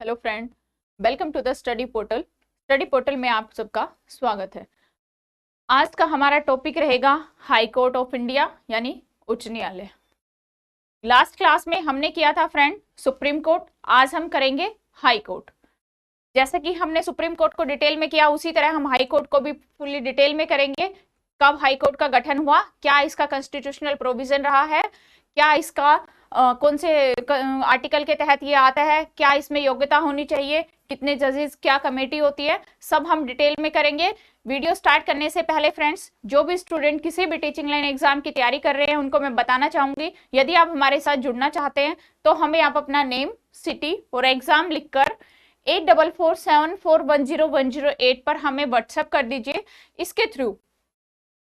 Hello friend, welcome to the study portal. Study portal में आप सबका स्वागत है। आज का हमारा टॉपिक रहेगा हाई कोर्ट ऑफ इंडिया यानी उच्च न्यायालय। लास्ट क्लास में हमने किया था फ्रेंड सुप्रीम कोर्ट, आज हम करेंगे हाई कोर्ट। जैसे कि हमने सुप्रीम कोर्ट को डिटेल में किया उसी तरह हम हाई कोर्ट को भी फुल्ली डिटेल में करेंगे। कब हाई कोर्ट का गठन हुआ, क्या इसका कॉन्स्टिट्यूशनल प्रोविजन रहा है, क्या इसका कौन से आर्टिकल के तहत ये आता है, क्या इसमें योग्यता होनी चाहिए, कितने जजेस, क्या कमेटी होती है, सब हम डिटेल में करेंगे। वीडियो स्टार्ट करने से पहले फ्रेंड्स, जो भी स्टूडेंट किसी भी टीचिंग लाइन एग्जाम की तैयारी कर रहे हैं उनको मैं बताना चाहूंगी, यदि आप हमारे साथ जुड़ना चाहते हैं तो हमें आप अपना नेम, सिटी और एग्जाम लिखकर 8447410108 पर हमें व्हाट्सएप कर दीजिए। इसके थ्रू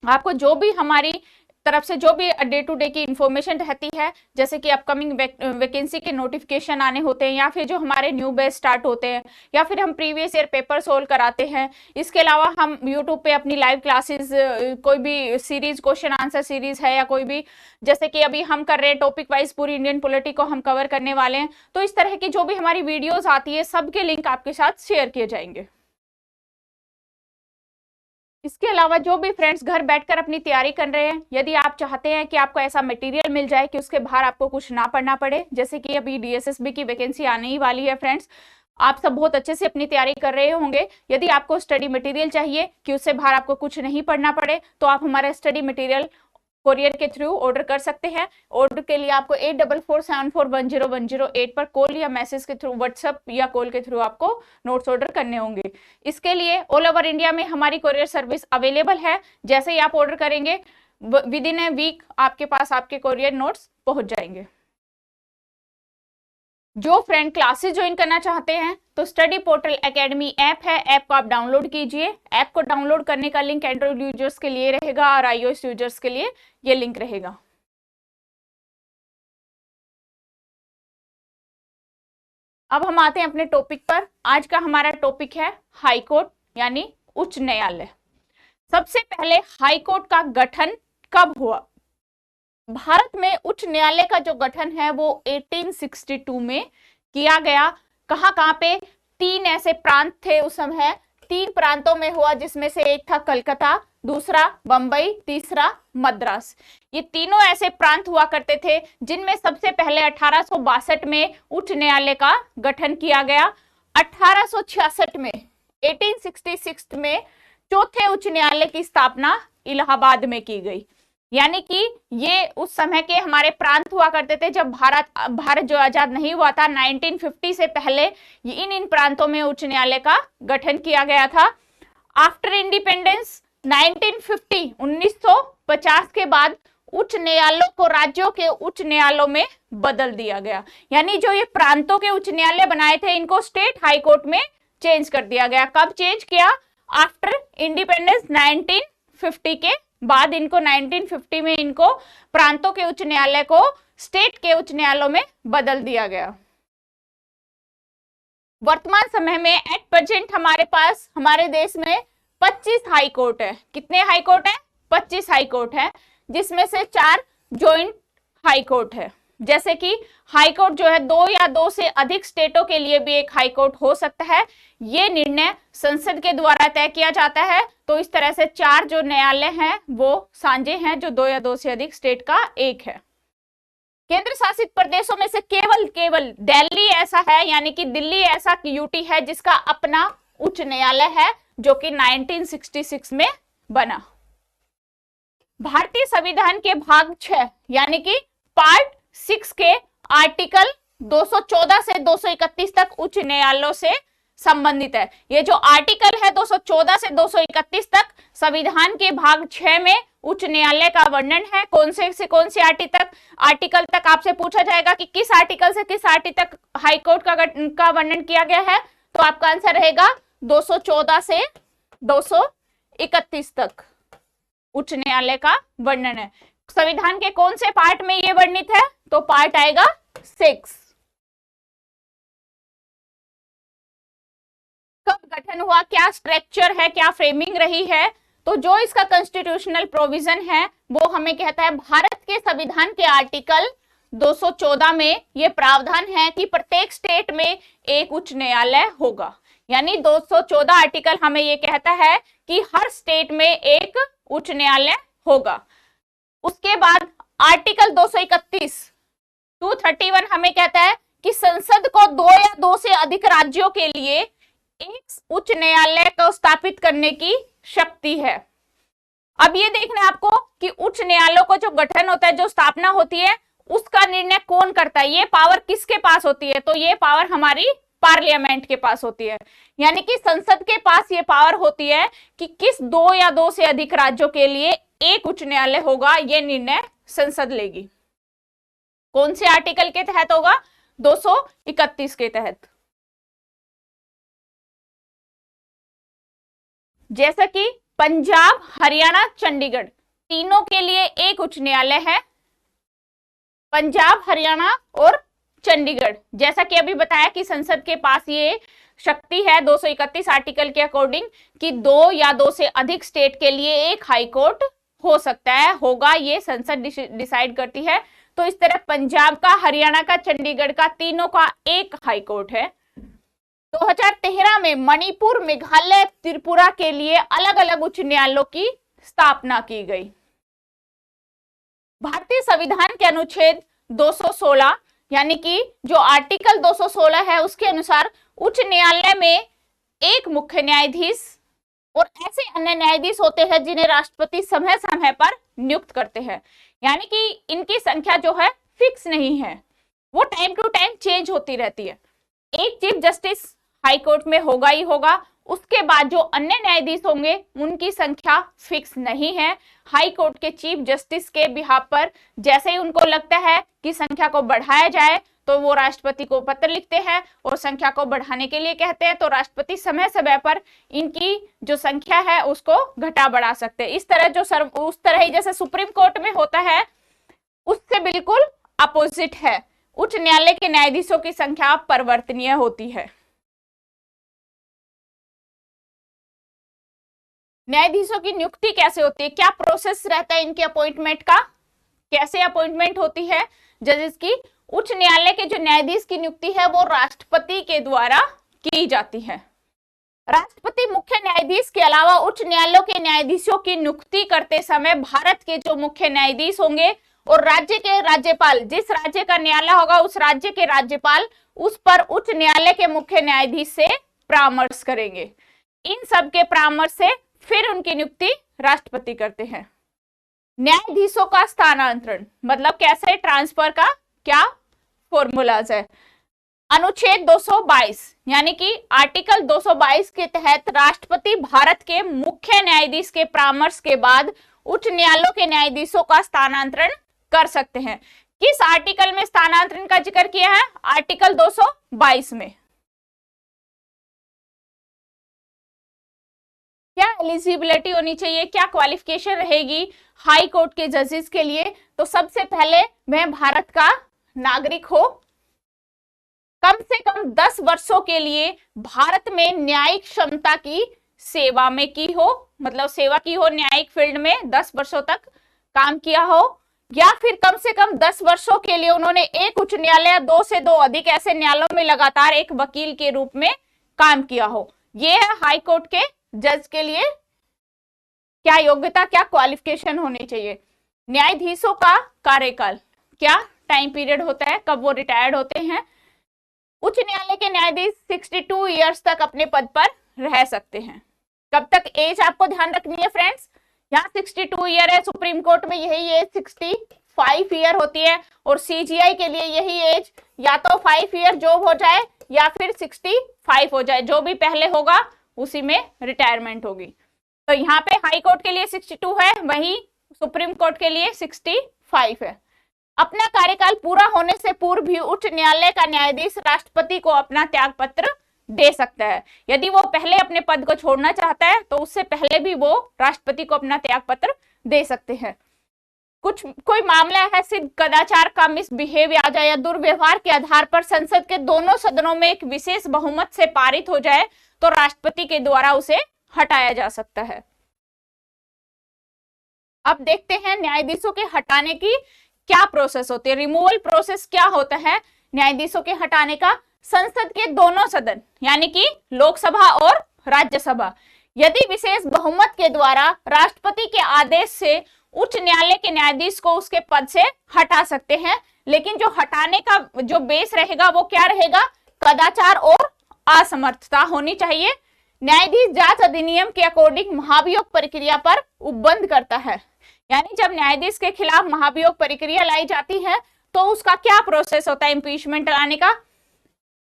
आपको जो भी हमारी तरफ से जो भी डे टू डे की इंफॉर्मेशन रहती है, जैसे कि अपकमिंग वैकेंसी के नोटिफिकेशन आने होते हैं या फिर जो हमारे न्यू बैच स्टार्ट होते हैं या फिर हम प्रीवियस ईयर पेपर सोल्व कराते हैं। इसके अलावा हम यूट्यूब पे अपनी लाइव क्लासेस, कोई भी सीरीज, क्वेश्चन आंसर सीरीज है या कोई भी, जैसे कि अभी हम कर रहे हैं टॉपिक वाइज पूरी इंडियन पॉलिटी को हम कवर करने वाले हैं, तो इस तरह की जो भी हमारी वीडियोज आती है सबके लिंक आपके साथ शेयर किए जाएंगे। इसके अलावा जो भी फ्रेंड्स घर बैठकर अपनी तैयारी कर रहे हैं, यदि आप चाहते हैं कि आपको ऐसा मटेरियल मिल जाए कि उसके बाहर आपको कुछ ना पढ़ना पड़े, जैसे कि अभी डीएसएसबी की वैकेंसी आने ही वाली है फ्रेंड्स, आप सब बहुत अच्छे से अपनी तैयारी कर रहे होंगे। यदि आपको स्टडी मटेरियल चाहिए कि उससे बाहर आपको कुछ नहीं पढ़ना पड़े, तो आप हमारा स्टडी मटेरियल कोरियर के थ्रू ऑर्डर कर सकते हैं। ऑर्डर के लिए आपको 8447410108 पर कॉल या मैसेज के थ्रू, व्हाट्सएप या कॉल के थ्रू आपको नोट्स ऑर्डर करने होंगे। इसके लिए ऑल ओवर इंडिया में हमारी कोरियर सर्विस अवेलेबल है। जैसे ही आप ऑर्डर करेंगे विद इन ए वीक आपके पास आपके कोरियर नोट्स पहुंच जाएंगे। जो फ्रेंड क्लासेस ज्वाइन करना चाहते हैं तो स्टडी पोर्टल एकेडमी ऐप है, ऐप को आप डाउनलोड कीजिए। ऐप को डाउनलोड करने का लिंक एंड्रॉइड यूजर्स के लिए रहेगा और आईओएस यूजर्स के लिए ये लिंक रहेगा। अब हम आते हैं अपने टॉपिक पर। आज का हमारा टॉपिक है हाई कोर्ट यानी उच्च न्यायालय। सबसे पहले हाई कोर्ट का गठन कब हुआ? भारत में उच्च न्यायालय का जो गठन है वो 1862 में किया गया। कहां कहां पे? 3 ऐसे प्रांत थे उस समय, 3 प्रांतों में हुआ, जिसमें से एक था कलकत्ता, दूसरा बंबई, तीसरा मद्रास। ये तीनों ऐसे प्रांत हुआ करते थे जिनमें सबसे पहले 1862 में उच्च न्यायालय का गठन किया गया। 1866 में 1866 में चौथे उच्च न्यायालय की स्थापना इलाहाबाद में की गई। यानी कि ये उस समय के हमारे प्रांत हुआ करते थे जब भारत जो आजाद नहीं हुआ था 1950 से पहले, इन प्रांतों में उच्च न्यायालय का गठन किया गया था। आफ्टर इंडिपेंडेंस 1950 के बाद उच्च न्यायालयों को राज्यों के उच्च न्यायालयों में बदल दिया गया। यानी जो ये प्रांतों के उच्च न्यायालय बनाए थे इनको स्टेट हाई कोर्ट में चेंज कर दिया गया। कब चेंज किया? आफ्टर इंडिपेंडेंस 1950 के बाद इनको 1950 में इनको प्रांतों के उच्च न्यायालय को स्टेट के उच्च न्यायालयों में बदल दिया गया। वर्तमान समय में एट प्रेजेंट हमारे पास हमारे देश में 25 हाई कोर्ट है। कितने हाई कोर्ट है? 25 हाई कोर्ट है, जिसमें से 4 जॉइंट हाई कोर्ट है। जैसे कि हाई कोर्ट जो है 2 या 2 से अधिक स्टेटों के लिए भी एक हाई कोर्ट हो सकता है। ये निर्णय संसद के द्वारा तय किया जाता है। तो इस तरह से 4 जो न्यायालय हैं वो साझे हैं, जो 2 या 2 से अधिक स्टेट का एक है। केंद्र शासित प्रदेशों में से केवल दिल्ली ऐसा है, यानी कि दिल्ली ऐसा यूटी है जिसका अपना उच्च न्यायालय है, जो कि 1966 में बना। भारतीय संविधान के भाग 6 यानी कि पार्ट 6 के आर्टिकल 214 से 231 तक उच्च न्यायालयों से संबंधित है। ये जो आर्टिकल है 214 से 231 तक संविधान के भाग 6 में उच्च न्यायालय का वर्णन है। कौन से आर्टिकल तक आपसे पूछा जाएगा कि किस आर्टिकल से किस आर्टिकल तक हाई कोर्ट का वर्णन किया गया है, तो आपका आंसर रहेगा 214 से 231 तक उच्च न्यायालय का वर्णन है। संविधान के कौन से पार्ट में ये वर्णित है? तो पार्ट आएगा 6। कब गठन हुआ, क्या स्ट्रक्चर है, क्या फ्रेमिंग रही है? तो जो इसका कॉन्स्टिट्यूशनल प्रोविजन है वो हमें कहता है भारत के संविधान के आर्टिकल 214 में ये प्रावधान है कि प्रत्येक स्टेट में एक उच्च न्यायालय होगा। यानी 214 आर्टिकल हमें ये कहता है कि हर स्टेट में एक उच्च न्यायालय होगा। उसके बाद आर्टिकल 231 हमें कहता है कि संसद को 2 या 2 से अधिक राज्यों के लिए एक उच्च न्यायालय को स्थापित करने की शक्ति है। अब ये देखना है आपको कि उच्च न्यायालयों को जो गठन होता है, जो स्थापना होती है, उसका निर्णय कौन करता है, ये पावर किसके पास होती है? तो ये पावर हमारी पार्लियामेंट के पास होती है। यानी कि संसद के पास ये पावर होती है कि किस 2 या 2 से अधिक राज्यों के लिए एक उच्च न्यायालय होगा, ये निर्णय संसद लेगी। कौन से आर्टिकल के तहत होगा? 231 के तहत। जैसा कि पंजाब, हरियाणा, चंडीगढ़ तीनों के लिए एक उच्च न्यायालय है। पंजाब, हरियाणा और चंडीगढ़, जैसा कि अभी बताया कि संसद के पास ये शक्ति है 231 आर्टिकल के अकॉर्डिंग कि 2 या 2 से अधिक स्टेट के लिए एक हाई कोर्ट हो सकता है, होगा, ये संसद डिसाइड करती है। तो इस तरह पंजाब का, हरियाणा का, चंडीगढ़ का, तीनों का एक हाई कोर्ट है। 2013 में मणिपुर, मेघालय, त्रिपुरा के लिए अलग अलग उच्च न्यायालयों की स्थापना की गई। भारतीय संविधान के अनुच्छेद 216 यानी कि जो आर्टिकल 216 है उसके अनुसार उच्च न्यायालय में एक मुख्य न्यायाधीश और ऐसे अन्य न्यायाधीश होते हैं जिन्हें राष्ट्रपति समय समय पर नियुक्त करते हैं। यानी कि इनकी संख्या जो है फिक्स नहीं है, वो टाइम टू टाइम चेंज होती रहती है। एक चीफ जस्टिस हाई कोर्ट में होगा ही होगा, उसके बाद जो अन्य न्यायाधीश होंगे उनकी संख्या फिक्स नहीं है। हाई कोर्ट के चीफ जस्टिस के बिहाफ पर जैसे ही उनको लगता है कि संख्या को बढ़ाया जाए तो वो राष्ट्रपति को पत्र लिखते हैं और संख्या को बढ़ाने के लिए कहते हैं, तो राष्ट्रपति समय समय पर इनकी जो संख्या है उसको घटा बढ़ा सकते हैं। इस तरह उस तरह ही जैसे सुप्रीम कोर्ट में होता है उससे बिल्कुल अपोजिट है। उच्च न्यायालय के न्यायाधीशों की संख्या परिवर्तनीय होती है। न्यायाधीशों की नियुक्ति कैसे होती है, क्या प्रोसेस रहता है इनके अपॉइंटमेंट का, कैसे अपॉइंटमेंट होती है जजेस की? उच्च न्यायालय के जो न्यायाधीश की नियुक्ति है वो राष्ट्रपति के द्वारा की जाती है। राष्ट्रपति मुख्य न्यायाधीश के अलावा उच्च न्यायालयों के न्यायाधीशों की नियुक्ति करते समय भारत के जो मुख्य न्यायाधीश होंगे और राज्य के राज्यपाल, जिस राज्य का न्यायालय होगा उस राज्य के राज्यपाल उस पर उच्च न्यायालय के मुख्य न्यायाधीश से परामर्श करेंगे। इन सब के परामर्श से फिर उनकी नियुक्ति राष्ट्रपति करते हैं। न्यायाधीशों का स्थानांतरण मतलब कैसे ट्रांसफर का क्या फॉर्मूलाज है? अनुच्छेद 222 यानी कि आर्टिकल 222 के तहत राष्ट्रपति भारत के मुख्य न्यायाधीश के परामर्श के बाद उच्च न्यायालयों के न्यायाधीशों का स्थानांतरण कर सकते हैं। किस आर्टिकल में स्थानांतरण का जिक्र किया है? आर्टिकल 222 में। क्या एलिजिबिलिटी होनी चाहिए, क्या क्वालिफिकेशन रहेगी हाई कोर्ट के जजेस के लिए? तो सबसे पहले वह भारत का नागरिक हो, कम से कम 10 वर्षों के लिए भारत में न्यायिक क्षमता की सेवा में की हो, मतलब सेवा की हो न्यायिक फील्ड में, 10 वर्षों तक काम किया हो, या फिर कम से कम 10 वर्षों के लिए उन्होंने एक उच्च न्यायालय, 2 से 2 अधिक ऐसे न्यायालयों में लगातार एक वकील के रूप में काम किया हो। यह है हाई कोर्ट के जज के लिए क्या योग्यता, क्या क्वालिफिकेशन होनी चाहिए। न्यायाधीशों का कार्यकाल, क्या टाइम पीरियड होता है, कब वो रिटायर्ड होते हैं? उच्च न्यायालय के न्यायाधीश 62 ईयर्स तक अपने पद पर रह सकते हैं। कब तक एज आपको ध्यान रखनी है फ्रेंड्स, यहाँ 62 ईयर है, सुप्रीम कोर्ट में यही एज 65 ईयर होती है और सीजीआई के लिए यही एज या तो 5 ईयर जॉब हो जाए या फिर 65 हो जाए, जो भी पहले होगा उसी में रिटायरमेंट होगी। तो यहाँ पे हाई कोर्ट के लिए 62 है, वहीं सुप्रीम कोर्ट के लिए 65 है। अपना कार्यकाल पूरा होने से पूर्व भी उच्च न्यायालय का न्यायाधीश राष्ट्रपति को अपना त्याग पत्र दे सकता है। यदि वो पहले अपने पद को छोड़ना चाहता है तो उससे पहले भी वो राष्ट्रपति को अपना त्याग पत्र दे सकते हैं। कोई मामला है सिद्ध कदाचार का मिसबिहेव आ जाए या दुर्व्यवहार के आधार पर संसद के दोनों सदनों में एक विशेष बहुमत से पारित हो जाए तो राष्ट्रपति के द्वारा उसे हटाया जा सकता है। अब देखते हैं न्यायाधीशों के हटाने की क्या प्रोसेस होती है? रिमूवल प्रोसेस क्या होता है न्यायाधीशों के हटाने का? संसद के दोनों सदन यानी कि लोकसभा और राज्यसभा यदि विशेष बहुमत के द्वारा राष्ट्रपति के आदेश से उच्च न्यायालय के न्यायाधीश को उसके पद से हटा सकते हैं, लेकिन जो हटाने का जो बेस रहेगा वो क्या रहेगा? कदाचार और असमर्थता होनी चाहिए। न्यायाधीश जांच अधिनियम के अकॉर्डिंग महाभियोग प्रक्रिया पर उपबंध करता है, यानी जब न्यायाधीश के खिलाफ महाभियोग प्रक्रिया लाई जाती है तो उसका क्या प्रोसेस होता है इम्पीचमेंट लाने का?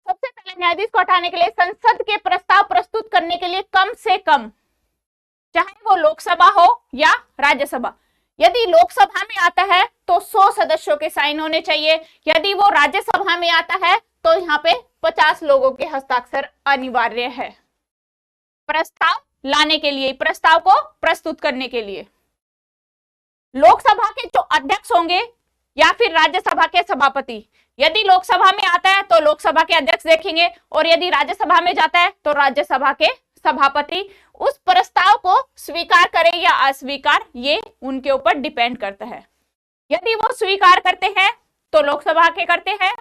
सबसे पहले न्यायाधीश को हटाने के लिए संसद के प्रस्ताव प्रस्तुत करने के लिए कम से कम, चाहे वो लोकसभा हो या राज्यसभा, यदि लोकसभा में आता है तो 100 सदस्यों के साइन होने चाहिए, यदि वो राज्यसभा में आता है तो यहाँ पे 50 लोगों के हस्ताक्षर अनिवार्य है प्रस्ताव लाने के लिए, प्रस्ताव को प्रस्तुत करने के लिए। लोकसभा के जो अध्यक्ष होंगे या फिर राज्यसभा के सभापति, यदि लोकसभा में आता है तो लोकसभा के अध्यक्ष देखेंगे और यदि राज्यसभा में जाता है तो राज्यसभा के सभापति उस प्रस्ताव को स्वीकार करें या अस्वीकार, ये उनके ऊपर डिपेंड करता है। यदि वो स्वीकार करते हैं तो लोकसभा के करते हैं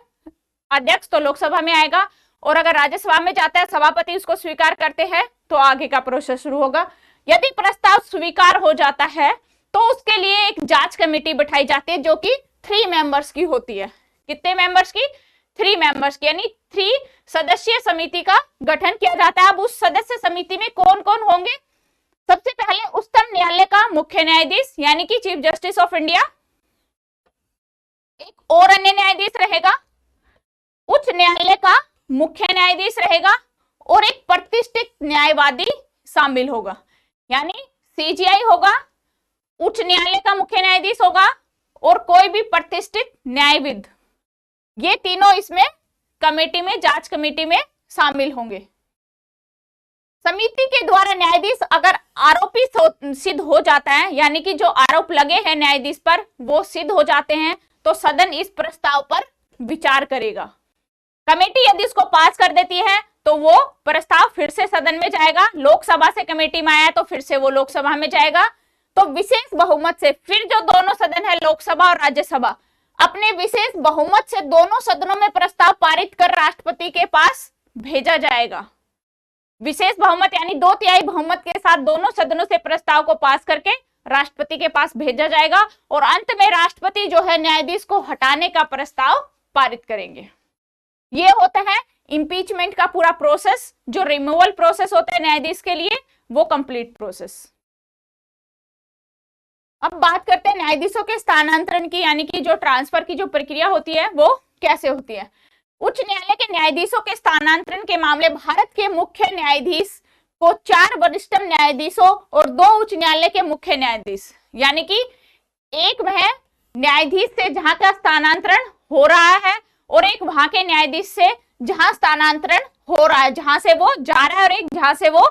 अध्यक्ष तो लोकसभा में आएगा, और अगर राज्यसभा में जाता है सभापति उसको स्वीकार करते हैं तो आगे का प्रोसेस शुरू होगा। यदि प्रस्ताव स्वीकार हो जाता है तो उसके लिए एक जांच कमेटी बिठाई जाती है जो कि 3 मेंबर्स की होती है। कितने मेंबर्स की? 3 मेंबर्स की, यानी 3 सदस्यीय समिति का गठन किया जाता है। अब उस सदस्य समिति में कौन कौन होंगे? सबसे पहले उच्चतम न्यायालय का मुख्य न्यायाधीश यानी कि चीफ जस्टिस ऑफ इंडिया, एक और अन्य न्यायाधीश रहेगा, उच्च न्यायालय का मुख्य न्यायाधीश रहेगा और एक प्रतिष्ठित न्यायवादी शामिल होगा, यानी सीजीआई होगा, उच्च न्यायालय का मुख्य न्यायाधीश होगा और कोई भी प्रतिष्ठित न्यायविद, ये तीनों इसमें कमेटी में, जांच कमेटी में शामिल होंगे। समिति के द्वारा न्यायाधीश अगर आरोपी सिद्ध हो जाता है, यानी कि जो आरोप लगे हैं न्यायाधीश पर वो सिद्ध हो जाते हैं, तो सदन इस प्रस्ताव पर विचार करेगा। कमेटी यदि इसको पास कर देती है तो वो प्रस्ताव फिर से सदन में जाएगा, लोकसभा से कमेटी में आया तो फिर से वो लोकसभा में जाएगा, तो विशेष बहुमत से फिर जो दोनों सदन है लोकसभा और राज्यसभा, अपने विशेष बहुमत से दोनों सदनों में प्रस्ताव पारित कर राष्ट्रपति के पास भेजा जाएगा। विशेष बहुमत यानी 2/3 बहुमत के साथ दोनों सदनों से प्रस्ताव को पास करके राष्ट्रपति के पास भेजा जाएगा और अंत में राष्ट्रपति जो है न्यायाधीश को हटाने का प्रस्ताव पारित करेंगे। ये होता है इंपीचमेंट का पूरा प्रोसेस। जो रिमूवल प्रोसेस होता है न्यायाधीश के लिए वो कंप्लीट प्रोसेस। अब बात करते हैं न्यायाधीशों के स्थानांतरण की, यानी कि जो ट्रांसफर की जो प्रक्रिया होती है वो कैसे होती है। उच्च न्यायालय के न्यायाधीशों के स्थानांतरण के मामले भारत के मुख्य न्यायाधीश को 4 वरिष्ठ न्यायाधीशों और 2 उच्च न्यायालय के मुख्य न्यायाधीश, यानी कि एक वह न्यायाधीश से जहां का स्थानांतरण हो रहा है और एक वहां के न्यायाधीश से जहां स्थानांतरण हो रहा है, जहां से वो जा रहा है, और एक जहां से वो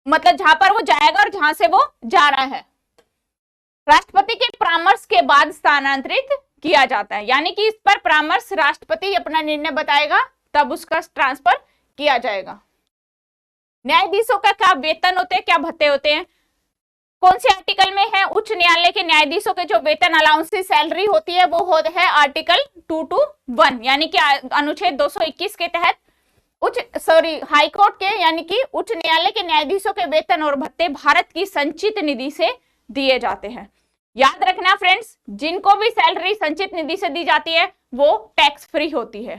मतलब जहां पर वो जाएगा और जहां से वो जा रहा है। राष्ट्रपति के परामर्श के बाद स्थानांतरित किया जाता है, यानी कि इस पर परामर्श राष्ट्रपति अपना निर्णय बताएगा तब उसका ट्रांसफर किया जाएगा। न्यायाधीशों का क्या वेतन होते हैं, क्या भत्ते होते हैं, कौन से आर्टिकल में है? उच्च न्यायालय के न्यायाधीशों के जो वेतन अलाउंस सैलरी होती है वो है आर्टिकल 221, यानी कि अनुच्छेद 221 के तहत हाईकोर्ट के यानी कि उच्च न्यायालय के न्यायाधीशों के वेतन और भत्ते भारत की संचित निधि से दिए जाते हैं। याद रखना फ्रेंड्स, जिनको भी सैलरी संचित निधि से दी जाती है वो टैक्स फ्री होती है।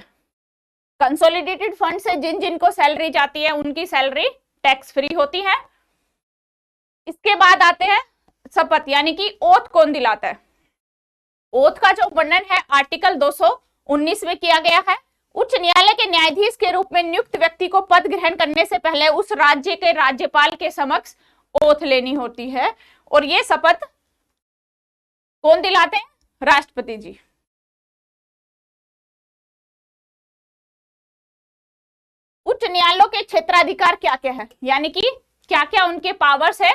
कंसोलिडेटेड फंड से जिन जिनको सैलरी जाती है उनकी सैलरी टैक्स फ्री होती है। इसके बाद आते हैं शपथ, यानी कि ओथ कौन दिलाता है। ओथ का जो वर्णन है आर्टिकल 219 में किया गया है। उच्च न्यायालय के न्यायाधीश के रूप में नियुक्त व्यक्ति को पद ग्रहण करने से पहले उस राज्य के राज्यपाल के समक्ष ओथ लेनी होती है और ये शपथ कौन दिलाते हैं? राष्ट्रपति जी। उच्च न्यायालयों के क्षेत्राधिकार क्या क्या है, यानी कि क्या क्या उनके पावर्स है।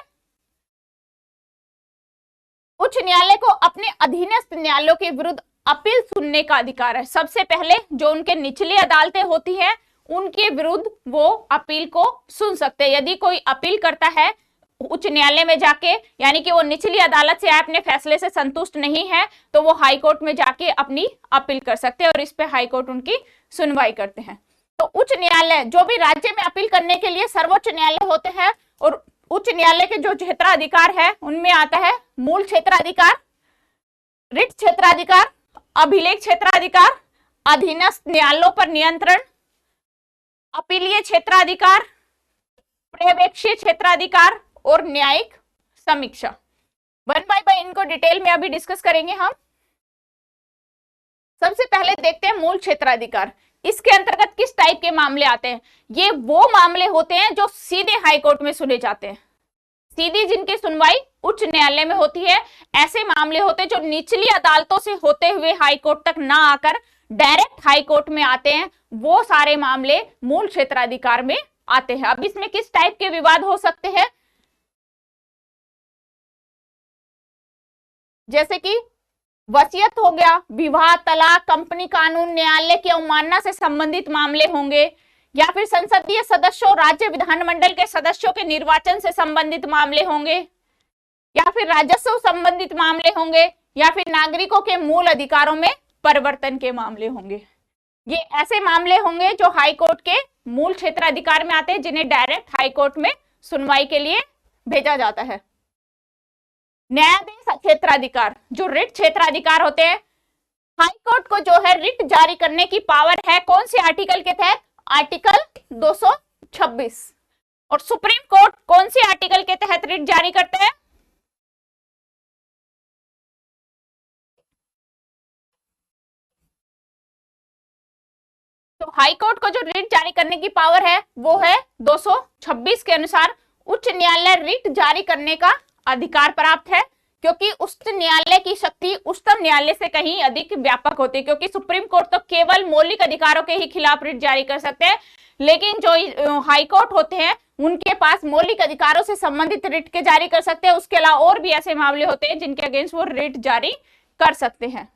उच्च न्यायालय को अपने अधीनस्थ न्यायालयों के विरुद्ध अपील सुनने का अधिकार है। सबसे पहले जो उनके निचली अदालतें होती है उनके विरुद्ध वो अपील को सुन सकते हैं। यदि कोई अपील करता है उच्च न्यायालय में जाके, यानी कि वो निचली अदालत से अपने फैसले से संतुष्ट नहीं है तो वो हाई कोर्ट में जाके अपनी अपील कर सकते हैं और इस पे हाई कोर्ट उनकी सुनवाई करते हैं। तो उच्च न्यायालय जो भी राज्य में अपील करने के लिए सर्वोच्च न्यायालय होते हैं, और उच्च न्यायालय के जो क्षेत्राधिकार है उनमें आता है मूल क्षेत्राधिकार, रिट क्षेत्राधिकार, अभिलेख क्षेत्राधिकार, अधीनस्थ न्यायालयों पर नियंत्रण, अपीलीय क्षेत्राधिकार, पर्यवेक्षीय क्षेत्राधिकार और न्यायिक समीक्षा। वन बाय वन इनको डिटेल में अभी डिस्कस करेंगे हम। सबसे पहले देखते हैं मूल क्षेत्राधिकार। इसके अंतर्गत किस टाइप के मामले आते हैं? ये वो मामले होते हैं जो सीधे हाई कोर्ट में सुने जाते हैं, सीधी जिनकी सुनवाई उच्च न्यायालय में होती है। ऐसे मामले होते हैं जो निचली अदालतों से होते हुए हाई कोर्ट तक ना आकर डायरेक्ट हाई कोर्ट में आते हैं, वो सारे मामले मूल क्षेत्राधिकार में आते हैं। अब इसमें किस टाइप के विवाद हो सकते हैं? जैसे कि वसीयत हो गया, विवाह, तलाक, कंपनी कानून, न्यायालय की अवमानना से संबंधित मामले होंगे, या फिर संसदीय सदस्यों, राज्य विधानमंडल के सदस्यों के निर्वाचन से संबंधित मामले होंगे, या फिर राजस्व संबंधित मामले होंगे, या फिर नागरिकों के मूल अधिकारों में परिवर्तन के मामले होंगे। ये ऐसे मामले होंगे जो हाई कोर्ट के मूल क्षेत्राधिकार में आते हैं, जिन्हें डायरेक्ट हाई कोर्ट में सुनवाई के लिए भेजा जाता है। न्यायाधीश क्षेत्राधिकार, जो रिट क्षेत्राधिकार होते हैं, हाई कोर्ट को जो है रिट जारी करने की पावर है कौन से आर्टिकल के तहत? आर्टिकल 226। और सुप्रीम कोर्ट कौन से आर्टिकल के तहत रिट जारी करते हैं? तो हाई कोर्ट को जो रिट जारी करने की पावर है वो है 226 के अनुसार उच्च न्यायालय रिट जारी करने का अधिकार प्राप्त है, क्योंकि उच्च न्यायालय की शक्ति उच्चतम न्यायालय से कहीं अधिक व्यापक होती है। क्योंकि सुप्रीम कोर्ट तो केवल मौलिक अधिकारों के ही खिलाफ रिट जारी कर सकते हैं, लेकिन जो हाई कोर्ट होते हैं उनके पास मौलिक अधिकारों से संबंधित रिट के जारी कर सकते हैं। उसके अलावा और भी ऐसे मामले होते हैं जिनके अगेंस्ट वो रिट जारी कर सकते हैं।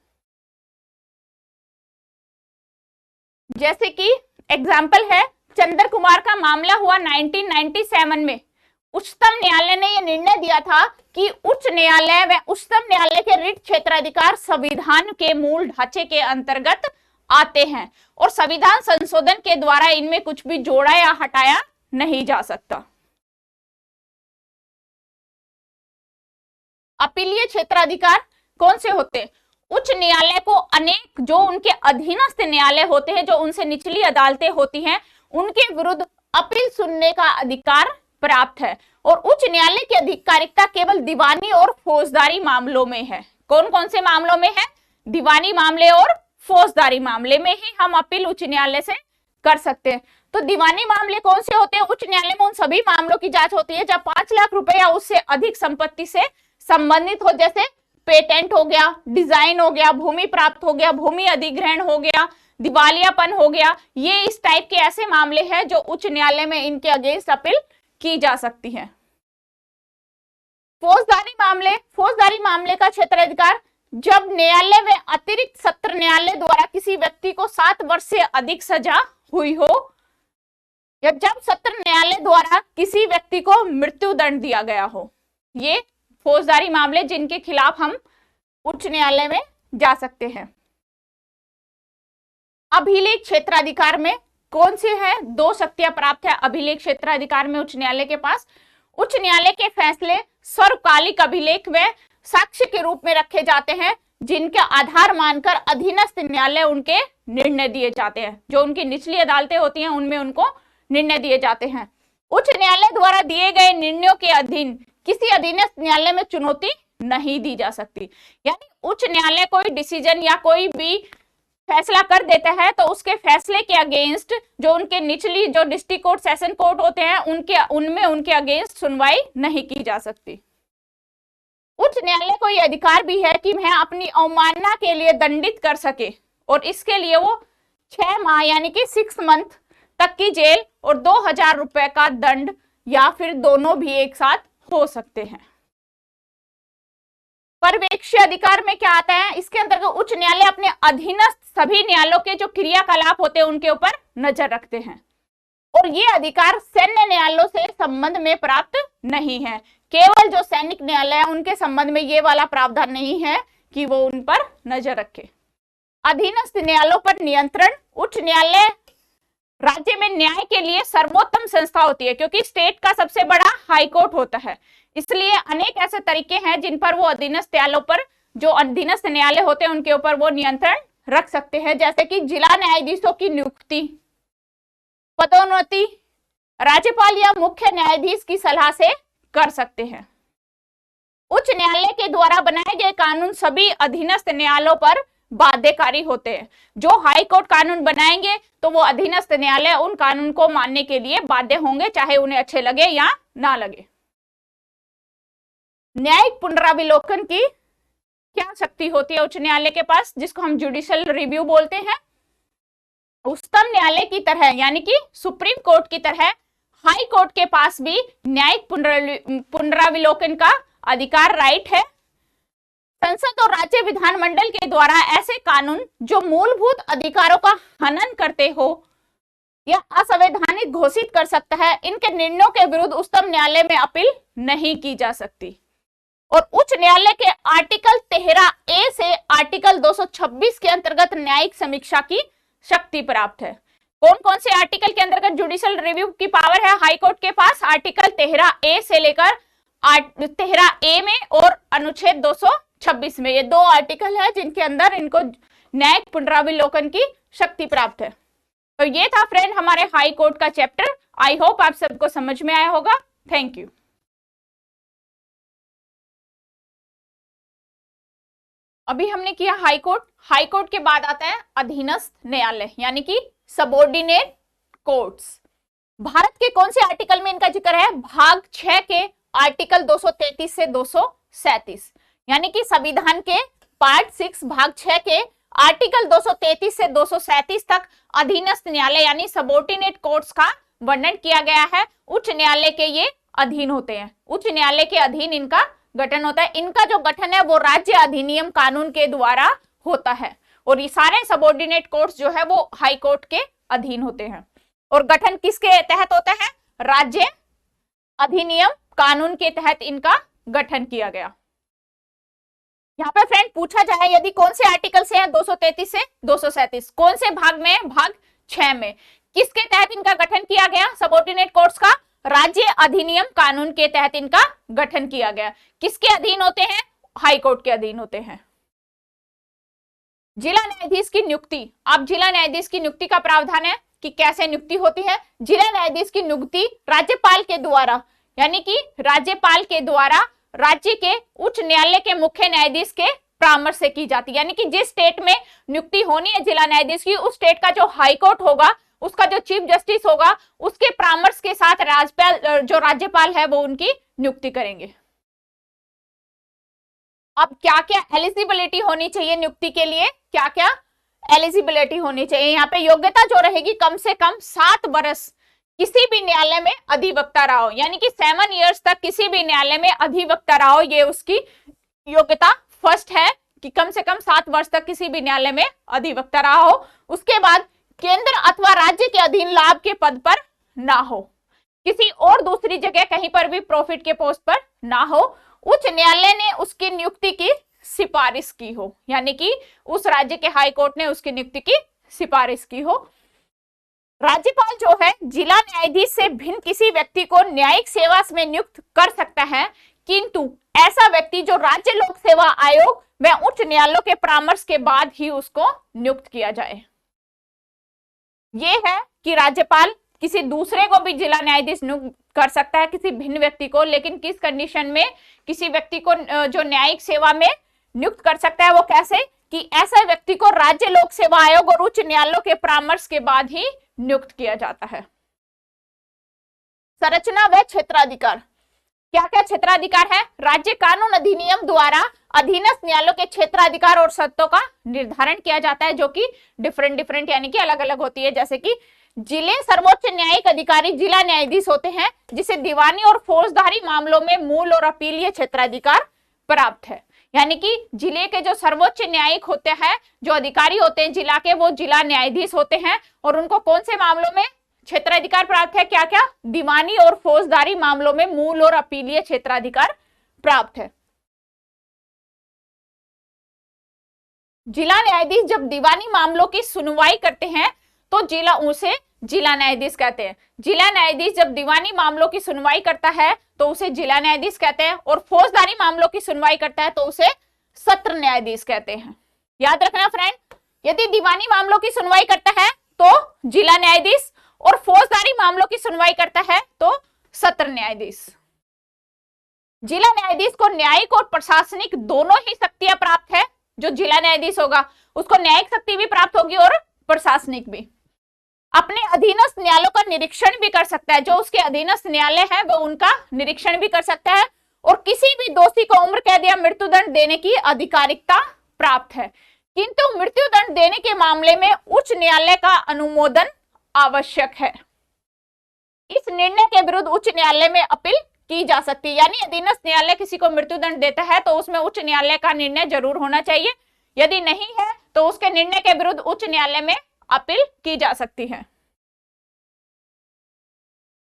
जैसे कि एग्जाम्पल है, चंद्र कुमार का मामला हुआ 1997 में। उच्चतम न्यायालय ने यह निर्णय दिया था कि उच्च न्यायालय व उच्चतम न्यायालय के रिट क्षेत्राधिकार संविधान के मूल ढांचे के अंतर्गत आते हैं और संविधान संशोधन के द्वारा इनमें कुछ भी जोड़ा या हटाया नहीं जा सकता। अपीलीय क्षेत्राधिकार कौन से होते हैं? उच्च न्यायालय को अनेक जो उनके अधीनस्थ न्यायालय होते हैं, जो उनसे निचली अदालतें होती हैं, उनके विरुद्ध अपील सुनने का अधिकार प्राप्त है। और उच्च न्यायालय की अधिकारिकता केवल दीवानी और फौजदारी मामलों में है। कौन कौन से मामलों में है? दीवानी मामले और फौजदारी मामले में ही हम अपील उच्च न्यायालय से कर सकते हैं। तो दीवानी मामले कौन से होते हैं? उच्च न्यायालय में उन सभी मामलों की जांच होती है जब 5 लाख रुपए या उससे अधिक संपत्ति से संबंधित हो, जैसे पेटेंट हो गया, डिजाइन हो गया, भूमि प्राप्त हो गया, भूमि अधिग्रहण हो गया, दिवालियापन हो गया। ये इस टाइप के ऐसे मामले हैं जो उच्च न्यायालय में इनके अगेंस्ट अपील की जा सकती है। फौजदारी मामले का क्षेत्राधिकार, जब न्यायालय व अतिरिक्त सत्र न्यायालय द्वारा किसी व्यक्ति को 7 वर्ष से अधिक सजा हुई हो, या जब सत्र न्यायालय द्वारा किसी व्यक्ति को मृत्यु दंड दिया गया हो, ये फौजदारी मामले जिनके खिलाफ हम उच्च न्यायालय में जा सकते हैं। अभिलेख क्षेत्राधिकार में कौन से हैं? 2 शक्तियां प्राप्त है अभिलेख क्षेत्राधिकार में उच्च न्यायालय के पास। उच्च न्यायालय के फैसले सर्वकालिक अभिलेख व साक्ष्य के रूप में रखे जाते हैं, जिनके आधार मानकर अधीनस्थ न्यायालय उनके निर्णय दिए जाते हैं। जो उनकी निचली अदालतें होती हैं उनमें उनको निर्णय दिए जाते हैं। उच्च न्यायालय द्वारा दिए गए निर्णयों के अधीन किसी अधीनस्थ न्यायालय में चुनौती नहीं दी जा सकती। यानी उच्च न्यायालय कोई डिसीजन या कोई भी फैसला कर देता है तो उसके फैसले के अगेंस्ट जो उनके निचली जो डिस्ट्रिक्ट कोर्ट, सेशन कोर्ट होते हैं उनमें उनके अगेंस्ट सुनवाई नहीं की जा सकती। उच्च न्यायालय को यह अधिकार भी है कि वह अपनी अवमानना के लिए दंडित कर सके, और इसके लिए वो 6 माह यानी कि 6 मंथ तक की जेल और 2000 रुपए का दंड या फिर दोनों भी एक साथ हो सकते हैं। पर्यवेक्षी अधिकार में क्या आता है? इसके अंतर्गत उच्च न्यायालय अपने अधीनस्थ सभी न्यायालयों के जो क्रियाकलाप होते हैं उनके ऊपर नजर रखते हैं। और ये अधिकार सैन्य न्यायालयों से संबंध में प्राप्त नहीं है। केवल जो सैनिक न्यायालय है उनके संबंध में ये वाला प्रावधान नहीं है कि वो उन पर नजर रखे। अधीनस्थ न्यायालयों पर नियंत्रण। उच्च न्यायालय राज्य में न्याय के लिए सर्वोत्तम संस्था होती है, क्योंकि स्टेट का सबसे बड़ा हाई कोर्ट होता है, इसलिए अनेक ऐसे तरीके हैं जिन पर वो अधीनस्थ न्यायालयों पर, जो अधीनस्थ न्यायालय होते हैं उनके ऊपर वो नियंत्रण रख सकते हैं, जैसे कि जिला न्यायाधीशों की नियुक्ति, पदोन्नति राज्यपाल या मुख्य न्यायाधीश की सलाह से कर सकते हैं। उच्च न्यायालय के द्वारा बनाए गए कानून सभी अधीनस्थ न्यायालयों पर बाध्यकारी होते हैं। जो हाई कोर्ट कानून बनाएंगे तो वो अधीनस्थ न्यायालय उन कानून को मानने के लिए बाध्य होंगे, चाहे उन्हें अच्छे लगे या ना लगे। न्यायिक पुनराविलोकन की क्या शक्ति होती है उच्च न्यायालय के पास, जिसको हम जुडिशियल रिव्यू बोलते हैं। उच्चतम न्यायालय की तरह यानी कि सुप्रीम कोर्ट की तरह हाई कोर्ट के पास भी न्यायिक पुनराविलोकन का अधिकार, राइट है। संसद और राज्य विधानमंडल के द्वारा ऐसे कानून जो मूलभूत अधिकारों का हनन करते हो या असंवैधानिक घोषित कर सकता है, इनके निर्णयों के विरुद्ध उच्चतम न्यायालय में अपील नहीं की जा सकती। और उच्च न्यायालय के आर्टिकल 13A से आर्टिकल 226 के अंतर्गत न्यायिक समीक्षा की शक्ति प्राप्त है। कौन कौन से आर्टिकल के अंतर्गत जुडिशियल रिव्यू की पावर है हाई कोर्ट के पास? आर्टिकल 13A से लेकर 13A में और अनुच्छेद 226 में, ये 2 आर्टिकल है जिनके अंदर इनको न्यायिक पुनराविलोकन की शक्ति प्राप्त है। तो ये था फ्रेंड हमारे हाई कोर्ट का चैप्टर। आई होप आप सबको समझ में आया होगा। Thank you. अभी हमने किया हाई कोर्ट। हाई कोर्ट के बाद आता है अधीनस्थ न्यायालय यानी कि सबऑर्डिनेट कोर्ट्स। भारत के कौन से आर्टिकल में इनका जिक्र है? भाग 6 के आर्टिकल 233 से 237, यानी कि संविधान के पार्ट 6 भाग 6 के आर्टिकल 233 से 237 तक अधीनस्थ न्यायालय यानी सबऑर्डिनेट कोर्ट्स का वर्णन किया गया है। उच्च न्यायालय के ये अधीन होते हैं, उच्च न्यायालय के अधीन इनका गठन होता है। इनका जो गठन है वो राज्य अधिनियम कानून के द्वारा होता है, और ये सारे सबऑर्डिनेट कोर्ट्स जो है वो हाई कोर्ट के अधीन होते हैं। और गठन किसके तहत होता है? राज्य अधिनियम कानून के तहत इनका गठन किया गया। यहाँ पे फ्रेंड पूछा जाए यदि कौन से आर्टिकल से है 233 से 237, कौन से भाग में? भाग 6 में। किसके तहत इनका गठन किया गया सबऑर्डिनेट कोर्ट्स का? राज्य अधिनियम कानून के तहत इनका गठन किया गया। किसके अधीन होते हैं? हाई कोर्ट के अधीन होते हैं। जिला न्यायाधीश की नियुक्ति। अब जिला न्यायाधीश की नियुक्ति का प्रावधान है कि कैसे नियुक्ति होती है। जिला न्यायाधीश की नियुक्ति राज्यपाल के द्वारा, यानी कि राज्यपाल के द्वारा राज्य के उच्च न्यायालय के मुख्य न्यायाधीश के परामर्श से की जाती है। यानी कि जिस स्टेट में नियुक्ति होनी है जिला न्यायाधीश की, उस स्टेट का जो हाई कोर्ट होगा, उसका जो चीफ जस्टिस होगा, उसके परामर्श के साथ राज्यपाल है वो उनकी नियुक्ति करेंगे। अब क्या क्या एलिजिबिलिटी होनी चाहिए नियुक्ति के लिए? क्या क्या एलिजिबिलिटी होनी चाहिए? यहाँ पे योग्यता जो रहेगी, कम से कम 7 वर्ष किसी भी न्यायालय में अधिवक्ता रहा हो, यानी कि 7 इयर्स तक किसी भी न्यायालय में अधिवक्ता रहा हो, ये उसकी योग्यता फर्स्ट है कि कम से कम 7 वर्ष तक किसी भी न्यायालय में अधिवक्ता रहा हो। उसके बाद केंद्र अथवा राज्य के अधीन लाभ के पद पर ना हो, किसी और दूसरी जगह कहीं पर भी प्रॉफिट के पोस्ट पर ना हो, उच्च न्यायालय ने उसकी नियुक्ति की सिफारिश की हो, यानी कि उस राज्य के हाई कोर्ट ने उसकी नियुक्ति की सिफारिश की हो। राज्यपाल जो है जिला न्यायाधीश से भिन्न किसी व्यक्ति को न्यायिक सेवा में नियुक्त कर सकता है, किंतु ऐसा व्यक्ति जो राज्य लोक सेवा आयोग व उच्च न्यायालयों के परामर्श के बाद ही उसको नियुक्त किया जाए। ये है कि राज्यपाल किसी दूसरे को भी जिला न्यायाधीश नियुक्त कर सकता है, किसी भिन्न व्यक्ति को, लेकिन किस कंडीशन में किसी व्यक्ति को जो न्यायिक सेवा में नियुक्त कर सकता है वो कैसे? कि ऐसा व्यक्ति को राज्य लोक सेवा आयोग और उच्च न्यायालयों के परामर्श के बाद ही नियुक्त किया जाता है। संरचना व क्षेत्राधिकार। क्या क्या क्षेत्राधिकार है? राज्य कानून अधिनियम द्वारा अधीनस्थ न्यायालयों के क्षेत्राधिकार और शर्तों का निर्धारण किया जाता है, जो कि डिफरेंट यानी कि अलग अलग होती है। जैसे कि जिले सर्वोच्च न्यायिक अधिकारी जिला न्यायाधीश होते हैं, जिसे दीवानी और फौजदारी मामलों में मूल और अपीलीय क्षेत्राधिकार प्राप्त है। यानी कि जिले के जो सर्वोच्च न्यायिक होते हैं, जो अधिकारी होते हैं जिला के, वो जिला न्यायाधीश होते हैं, और उनको कौन से मामलों में क्षेत्राधिकार प्राप्त है, क्या क्या? दीवानी और फौजदारी मामलों में मूल और अपीलीय क्षेत्राधिकार प्राप्त है। जिला न्यायाधीश जब दीवानी मामलों की सुनवाई करते हैं तो उसे जिला न्यायाधीश कहते हैं। जिला न्यायाधीश जब दीवानी मामलों की सुनवाई करता है तो उसे जिला न्यायाधीश कहते हैं, और फौजदारी मामलों की सुनवाई करता है तो उसे सत्र न्यायाधीश कहते हैं। याद रखना फ्रेंड, यदि दीवानी मामलों की सुनवाई करता है तो जिला न्यायाधीश, और फौजदारी मामलों की सुनवाई करता है तो सत्र न्यायाधीश। जिला न्यायाधीश को न्यायिक और प्रशासनिक दोनों ही शक्तियां प्राप्त है। जो जिला न्यायाधीश होगा उसको न्यायिक शक्ति भी प्राप्त होगी और प्रशासनिक भी। अपने अधीनस्थ न्यायालयों का निरीक्षण भी कर सकता है, जो उसके अधीनस्थ न्यायालय है वो उनका निरीक्षण भी कर सकता है, और किसी भी दोषी को उम्र कैद या मृत्युदंड देने की अधिकारिकता प्राप्त है। किंतु मृत्युदंड देने के मामले में उच्च न्यायालय का अनुमोदन आवश्यक है। इस निर्णय के विरुद्ध उच्च न्यायालय में अपील की जा सकती है। यानी अधीनस्थ न्यायालय किसी को मृत्युदंड देता है तो उसमें उच्च न्यायालय का निर्णय जरूर होना चाहिए। यदि नहीं है तो उसके निर्णय के विरुद्ध उच्च न्यायालय में अपील की जा सकती है।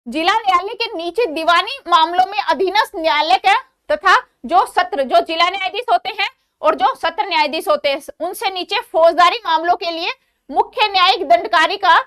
जिला न्यायालय के नीचे दीवानी मामलों में अधीनस्थ न्यायालय का तथा जो जिला न्यायाधीश होते हैं और जो सत्र न्यायाधीश होते हैं, उनसे नीचे फौजदारी मामलों के लिए मुख्य न्यायिक दंडकारी का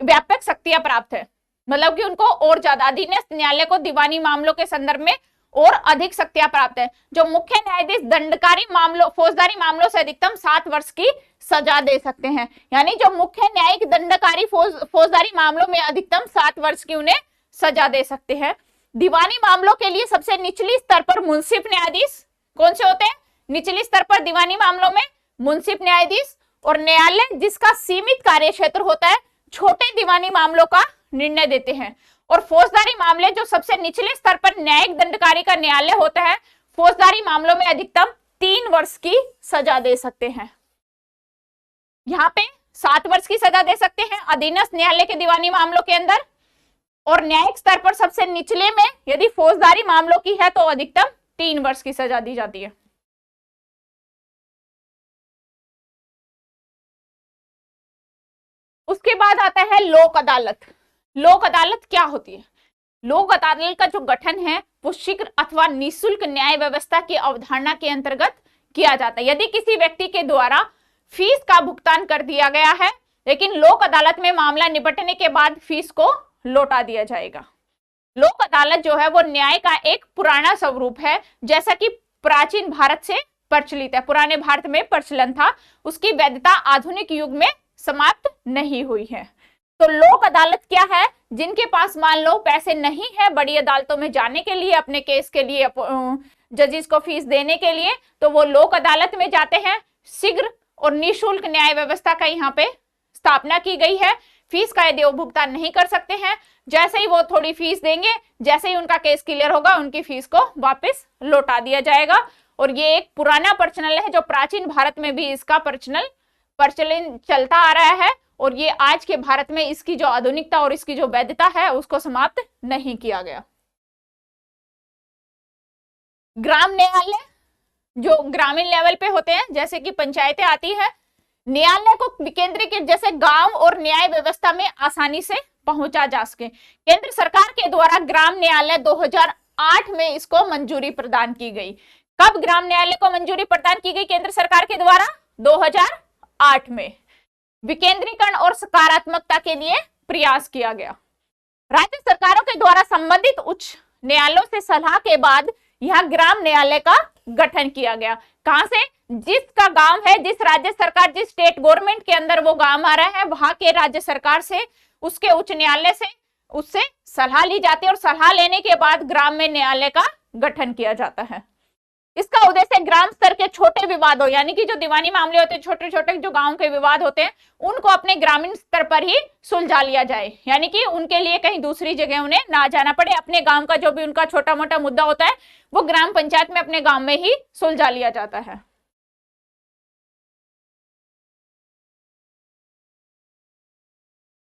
व्यापक शक्तियां प्राप्त है। मतलब कि उनको और ज्यादा, अधीनस्थ न्यायालय को दीवानी मामलों के संदर्भ में और अधिक शक्तियां प्राप्त है। जो मुख्य न्यायाधीश दंडकारी मामलों, फौजदारी मामलों से अधिकतम 7 वर्ष की सजा दे सकते हैं। यानी जो मुख्य न्यायिक दंडकारी फौजदारी मामलों में अधिकतम 7 वर्ष की उन्हें सजा दे सकते हैं। दीवानी मामलों के लिए सबसे निचली स्तर पर मुंसिफ न्यायाधीश कौन से होते हैं? निचली स्तर पर दीवानी मामलों में मुंसिफ न्यायाधीश, और न्यायालय जिसका सीमित कार्य क्षेत्र होता है छोटे दीवानी मामलों का निर्णय देते हैं। और फौजदारी मामले जो सबसे निचले स्तर पर न्यायिक दंडकारी का न्यायालय होता है, फौजदारी मामलों में अधिकतम 3 वर्ष की सजा दे सकते हैं। यहाँ पे 7 वर्ष की सजा दे सकते हैं अधीनस्थ न्यायालय के दीवानी मामलों के अंदर, और न्यायिक स्तर पर सबसे निचले में यदि फौजदारी मामलों की है तो अधिकतम 3 वर्ष की सजा दी जाती है। उसके बाद आता है लोक अदालत। लोक अदालत क्या होती है? लोक अदालत का जो गठन है वो शीघ्र अथवा निःशुल्क न्याय व्यवस्था की अवधारणा के अंतर्गत किया जाता है। यदि किसी व्यक्ति के द्वारा फीस का भुगतान कर दिया गया है, लेकिन लोक अदालत में मामला निपटने के बाद फीस को लौटा दिया जाएगा। लोक अदालत जो है वो न्याय का एक पुराना स्वरूप है, जैसा कि प्राचीन भारत से प्रचलित है, पुराने भारत में प्रचलन था, उसकी वैधता आधुनिक युग में समाप्त नहीं हुई है। तो लोक अदालत क्या है? जिनके पास मान लो पैसे नहीं है बड़ी अदालतों में जाने के लिए, अपने केस के लिए जजेस को फीस देने के लिए, तो वो लोक अदालत में जाते हैं। शीघ्र और निःशुल्क न्याय व्यवस्था का यहाँ पे स्थापना की गई है। फीस का यदि वो भुगतान नहीं कर सकते हैं, जैसे ही वो थोड़ी फीस देंगे, जैसे ही उनका केस क्लियर होगा, उनकी फीस को वापस लौटा दिया जाएगा। और ये एक पुराना प्रचलन है, जो प्राचीन भारत में भी इसका प्रचलन चलता आ रहा है, और ये आज के भारत में इसकी जो आधुनिकता और इसकी जो वैधता है उसको समाप्त नहीं किया गया। ग्राम न्यायालय जो ग्रामीण लेवल पे होते हैं, जैसे कि पंचायतें आती है, न्यायालय को विकेंद्रीकृत जैसे गांव और न्याय व्यवस्था में आसानी से पहुंचा जा सके। केंद्र सरकार के द्वारा ग्राम न्यायालय 2008 में इसको मंजूरी प्रदान की गई। कब ग्राम न्यायालय को मंजूरी प्रदान की गई केंद्र सरकार के द्वारा? 2008 में। विकेंद्रीकरण और सकारात्मकता के लिए प्रयास किया गया। राज्य सरकारों के द्वारा संबंधित उच्च न्यायालयों से सलाह के बाद यहाँ ग्राम न्यायालय का गठन किया गया। कहां से? जिसका गांव है, जिस राज्य सरकार, जिस स्टेट गवर्नमेंट के अंदर वो गांव आ रहा है, वहां के राज्य सरकार से, उसके उच्च न्यायालय से, उससे सलाह ली जाती है, और सलाह लेने के बाद ग्राम में न्यायालय का गठन किया जाता है। इसका उद्देश्य ग्राम स्तर के छोटे विवादों, यानी कि जो दीवानी मामले होते हैं, छोटे छोटे जो गांव के विवाद होते हैं, उनको अपने ग्रामीण स्तर पर ही सुलझा लिया जाए। यानी कि उनके लिए कहीं दूसरी जगह उन्हें ना जाना पड़े, अपने गांव का जो भी उनका छोटा मोटा मुद्दा होता है वो ग्राम पंचायत में अपने गांव में ही सुलझा लिया जाता है।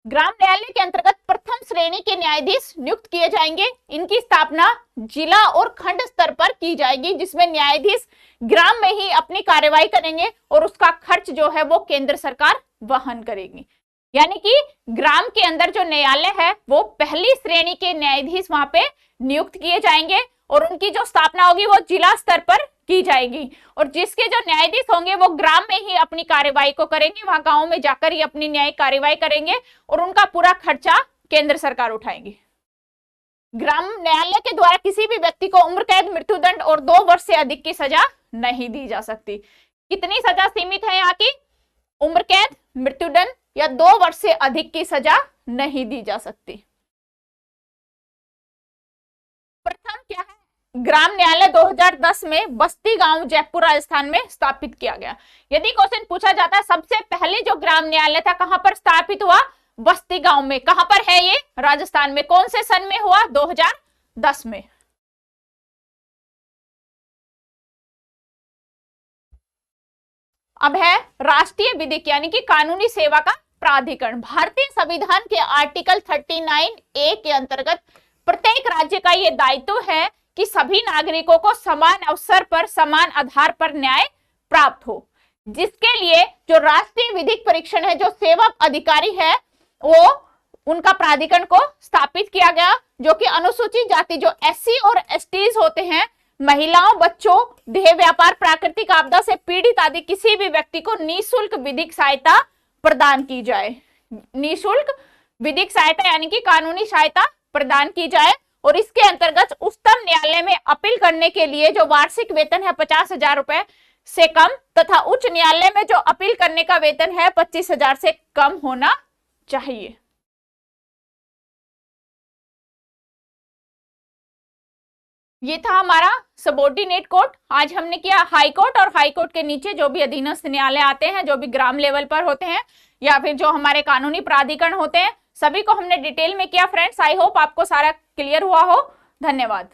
ग्राम न्यायालय के अंतर्गत प्रथम श्रेणी के न्यायाधीश नियुक्त किए जाएंगे। इनकी स्थापना जिला और खंड स्तर पर की जाएगी, जिसमें न्यायाधीश ग्राम में ही अपनी कार्यवाही करेंगे और उसका खर्च जो है वो केंद्र सरकार वहन करेगी। यानी कि ग्राम के अंदर जो न्यायालय है वो पहली श्रेणी के न्यायाधीश वहां पे नियुक्त किए जाएंगे और उनकी जो स्थापना होगी वो जिला स्तर पर की जाएगी। और जिसके जो न्यायाधीश होंगे वो ग्राम में ही अपनी कार्यवाही को करेंगे, वहां गांव में जाकर ही अपनी न्यायिक कार्यवाही करेंगे और उनका पूरा खर्चा केंद्र सरकार उठाएगी। ग्राम न्यायालय के द्वारा किसी भी व्यक्ति को उम्र कैद, मृत्युदंड और 2 वर्ष से अधिक की सजा नहीं दी जा सकती। कितनी सजा सीमित है यहाँ की? उम्र कैद, मृत्युदंड या 2 वर्ष से अधिक की सजा नहीं दी जा सकती। प्रथम क्या है? ग्राम न्यायालय 2010 में बस्ती गांव, जयपुर, राजस्थान में स्थापित किया गया। यदि क्वेश्चन पूछा जाता है सबसे पहले जो ग्राम न्यायालय था कहां पर स्थापित हुआ? बस्ती गांव में। कहां पर है ये? राजस्थान में। कौन से सन में हुआ? 2010 में। अब है राष्ट्रीय विधिक यानी कि कानूनी सेवा का प्राधिकरण। भारतीय संविधान के आर्टिकल 39A के अंतर्गत प्रत्येक राज्य का यह दायित्व है कि सभी नागरिकों को समान अवसर पर समान आधार पर न्याय प्राप्त हो, जिसके लिए जो राष्ट्रीय विधिक परीक्षण है, जो सेवा अधिकारी है, वो उनका प्राधिकरण को स्थापित किया गया, जो कि अनुसूचित जाति जो SC और STs होते हैं, महिलाओं, बच्चों, देह व्यापार, प्राकृतिक आपदा से पीड़ित आदि किसी भी व्यक्ति को निःशुल्क विधिक सहायता प्रदान की जाए। निःशुल्क विधिक सहायता यानी कि कानूनी सहायता प्रदान की जाए। और इसके अंतर्गत उच्चतम न्यायालय में अपील करने के लिए जो वार्षिक वेतन है 50,000 रुपए से कम तथा उच्च न्यायालय में जो अपील करने का वेतन है 25,000 से कम होना चाहिए। ये था हमारा सबऑर्डिनेट कोर्ट। आज हमने किया हाई कोर्ट, और हाई कोर्ट के नीचे जो भी अधीनस्थ न्यायालय आते हैं, जो भी ग्राम लेवल पर होते हैं या फिर जो हमारे कानूनी प्राधिकरण होते हैं, सभी को हमने डिटेल में किया। फ्रेंड्स, आई होप आपको सारा क्लियर हुआ हो। धन्यवाद।